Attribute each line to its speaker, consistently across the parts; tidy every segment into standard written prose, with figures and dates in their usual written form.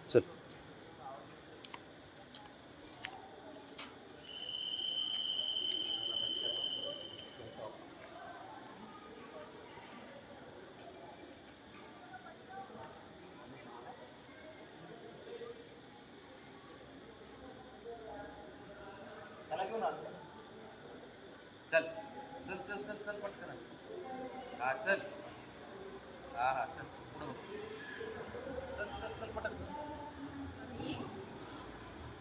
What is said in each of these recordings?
Speaker 1: चल त्याला घेऊन आलो. चल चल चल चल चल पटकन. हा चल. हा हा चल पुढं बघ. चल चल चल पटकन.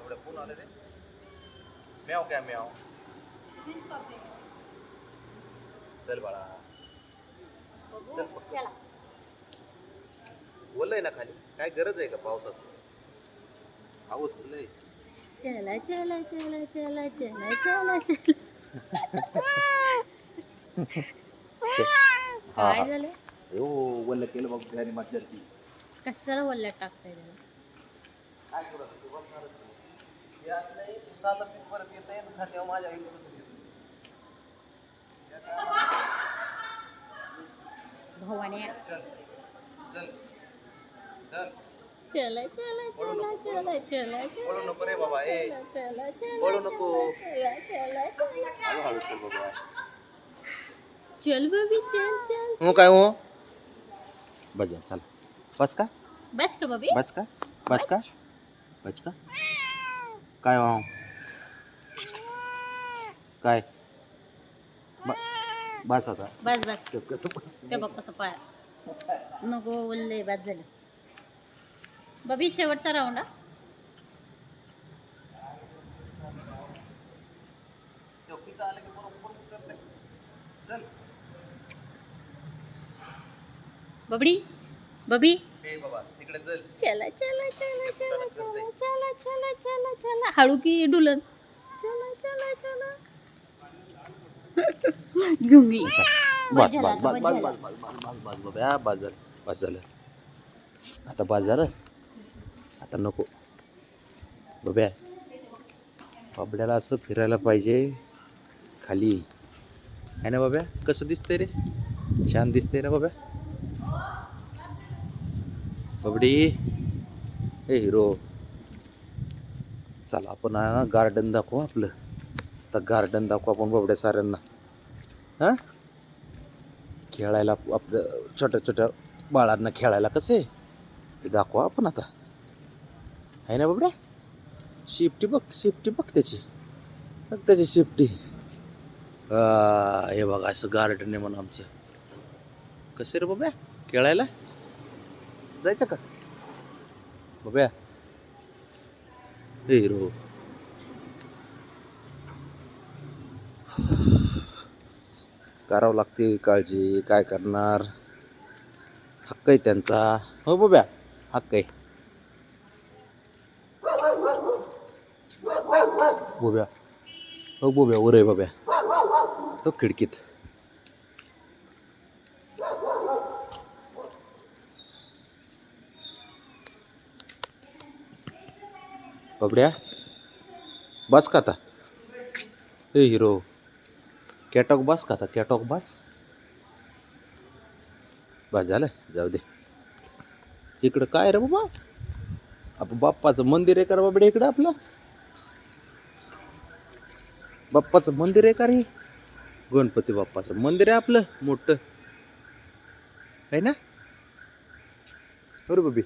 Speaker 1: एवढं फोन आले रे. म्याव काय म्याव. चल बाळा चल पटकन. बोललंय ना खाली काय गरज आहे का पावसात. पाऊस लय.
Speaker 2: चला चला चला चला चला चला चला. काय झालं?
Speaker 1: हो वल्ल केलं बघ घरी म्हटलं ती.
Speaker 2: कशाला वल्ल्यात टाकताय त्याला?
Speaker 1: काय करू आता तू बघणारच नाही. हे असं नाही साधं पीक परत येत आहे ना तेव्हा माझ्या आई परत येते.
Speaker 2: भवान्या.
Speaker 1: चल चल चल.
Speaker 2: चला चला चला चला चला
Speaker 1: पळू नको रे बाबा ए.
Speaker 2: चला चला
Speaker 1: पळू नको.
Speaker 2: चला चला चला.
Speaker 1: हळूहळू चल बाबा.
Speaker 2: चल बबी चल चल.
Speaker 1: हो काय हो बजा चल. बस का
Speaker 2: बस का बबी?
Speaker 1: बस का बस का बस का काय हो काय बस आता.
Speaker 2: बस बस. ते बघ कसं पाय. नको वल्ले बस झालं. बबी शेवटचा राऊंड.
Speaker 1: चल
Speaker 2: बबडी बबी.
Speaker 1: ए बाबा तिकडे चल.
Speaker 2: चला चला चला चला चला चला चला चला चला. हळू की डुलन. चला चला चला. घेऊन
Speaker 1: बस बस बस बस बस बस बस बस बस बाबा बस झालं बस झालं. आता बस झालं. आता नको बाब्या. बाबड्याला असं फिरायला पाहिजे खाली आहे ना बाब्या. कसं दिसतंय रे. छान दिसतंय ना बाब्या. बाबडी ए हिरो. चला आपण गार्डन दाखवू आपलं. आता गार्डन दाखवू आपण बाबड्या साऱ्यांना. हां खेळायला आपलं छोट्या छोट्या बाळांना खेळायला कसे ते दाखवा आपण आता आहे ना बाबड्या. शेफ्टी बघ शेफ्टी बघ त्याची. बघ त्याची शेफ्टी. हे बघा असं गार्डन आहे म्हणून आमचं. कसं रे बाब्या खेळायला जायचं का बाब्या. हे हिरो. करावं लागते काळजी काय करणार. हक्क आहे त्यांचा. हो बाब्या हक्क आहे. बोब्या हो बोब्या वर आहे बाब्या. तो खिडकीत. बाबड्या बस का आता. हे हिरो कॅटॉक बस का आता. कॅटॉक बस बस झालं जाऊ दे. इकडं काय रे बाबा. आपण बाप्पाचं मंदिर आहे का रे बाबड्या इकडं आपलं. बाप्पाचं मंदिर आहे का रे. गणपती बाप्पाचं मंदिर आहे आपलं मोठं आहे ना. बरोबर बी.